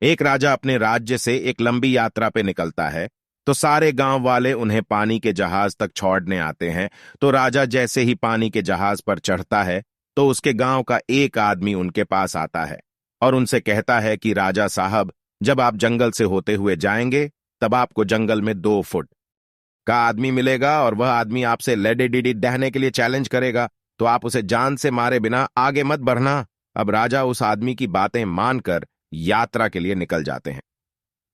एक राजा अपने राज्य से एक लंबी यात्रा पे निकलता है, तो सारे गांव वाले उन्हें पानी के जहाज तक छोड़ने आते हैं। तो राजा जैसे ही पानी के जहाज पर चढ़ता है, तो उसके गांव का एक आदमी उनके पास आता है और उनसे कहता है कि राजा साहब, जब आप जंगल से होते हुए जाएंगे, तब आपको जंगल में 2 फुट का आदमी मिलेगा और वह आदमी आपसे लेडे डिडी डहने के लिए चैलेंज करेगा, तो आप उसे जान से मारे बिना आगे मत बढ़ना। अब राजा उस आदमी की बातें मानकर यात्रा के लिए निकल जाते हैं।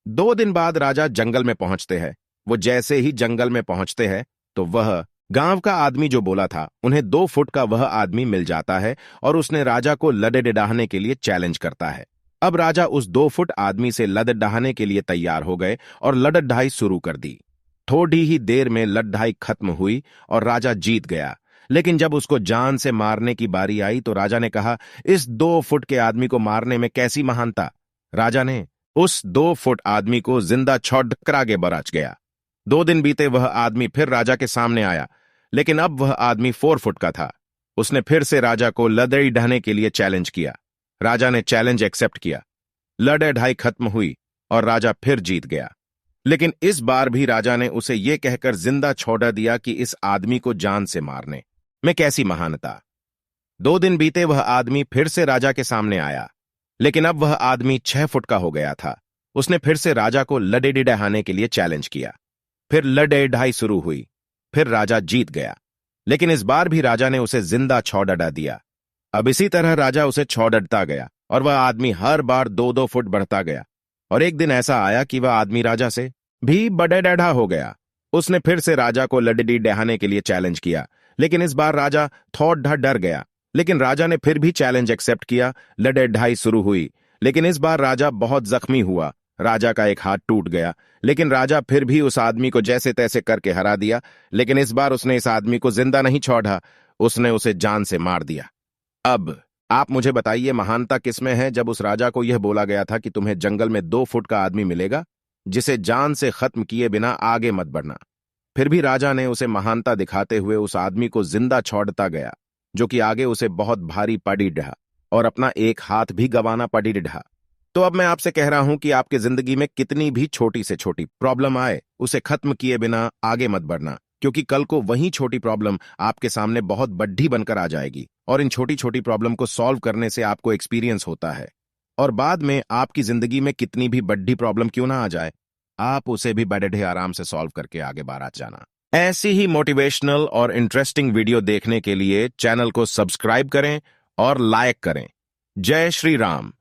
2 दिन बाद राजा जंगल में पहुंचते हैं। वो जैसे ही जंगल में पहुंचते हैं, तो वह गांव का आदमी जो बोला था, उन्हें 2 फुट का वह आदमी मिल जाता है और उसने राजा को लड़े डिडाहने के लिए चैलेंज करता है। अब राजा उस 2 फुट आदमी से लड़ डहाने के लिए तैयार हो गए और लड़ाई शुरू कर दी। थोड़ी ही देर में लड़ाई खत्म हुई और राजा जीत गया। लेकिन जब उसको जान से मारने की बारी आई, तो राजा ने कहा, इस 2 फुट के आदमी को मारने में कैसी महानता। राजा ने उस 2 फुट आदमी को जिंदा छोड़ कर आगे बढ़ गया। 2 दिन बीते, वह आदमी फिर राजा के सामने आया, लेकिन अब वह आदमी 4 फुट का था। उसने फिर से राजा को लड़ाई ढहने के लिए चैलेंज किया। राजा ने चैलेंज एक्सेप्ट किया। लड़ाई खत्म हुई और राजा फिर जीत गया। लेकिन इस बार भी राजा ने उसे यह कहकर जिंदा छोड़ दिया कि इस आदमी को जान से मारने में कैसी महानता। 2 दिन बीते, वह आदमी फिर से राजा के सामने आया, लेकिन अब वह आदमी 6 फुट का हो गया था। उसने फिर से राजा को लड़े डिडाने के लिए चैलेंज किया। फिर लड़ाई शुरू हुई। फिर राजा जीत गया, लेकिन इस बार भी राजा ने उसे जिंदा छोड़ दिया। अब इसी तरह राजा उसे छोड़ता गया और वह आदमी हर बार 2-2 फुट बढ़ता गया। और एक दिन ऐसा आया कि वह आदमी राजा से भी बड़े डेढ़ा हो गया। उसने फिर से राजा को लड़डी डहाने के लिए चैलेंज किया, लेकिन इस बार राजा थोड़ा डर गया। लेकिन राजा ने फिर भी चैलेंज एक्सेप्ट किया। लड़ाई शुरू हुई, लेकिन इस बार राजा बहुत जख्मी हुआ। राजा का एक हाथ टूट गया, लेकिन राजा फिर भी उस आदमी को जैसे तैसे करके हरा दिया। लेकिन इस बार उसने इस आदमी को जिंदा नहीं छोड़ा, उसने उसे जान से मार दिया। अब आप मुझे बताइए, महानता किसमें है जब उस राजा को यह बोला गया था कि तुम्हें जंगल में 2 फुट का आदमी मिलेगा जिसे जान से खत्म किए बिना आगे मत बढ़ना। फिर भी राजा ने उसे महानता दिखाते हुए उस आदमी को जिंदा छोड़ता गया, जो कि आगे उसे बहुत भारी पड़ी रहा और अपना एक हाथ भी गंवाना पड़ी रहा। तो अब मैं आपसे कह रहा हूं कि आपकी जिंदगी में कितनी भी छोटी से छोटी प्रॉब्लम आए, उसे खत्म किए बिना आगे मत बढ़ना, क्योंकि कल को वही छोटी प्रॉब्लम आपके सामने बहुत बड़ी बनकर आ जाएगी। और इन छोटी छोटी प्रॉब्लम को सॉल्व करने से आपको एक्सपीरियंस होता है, और बाद में आपकी जिंदगी में कितनी भी बड़ी प्रॉब्लम क्यों ना आ जाए, आप उसे भी बड़े आराम से सॉल्व करके आगे बढ़ जाना। ऐसी ही मोटिवेशनल और इंटरेस्टिंग वीडियो देखने के लिए चैनल को सब्सक्राइब करें और लाइक करें। जय श्री राम।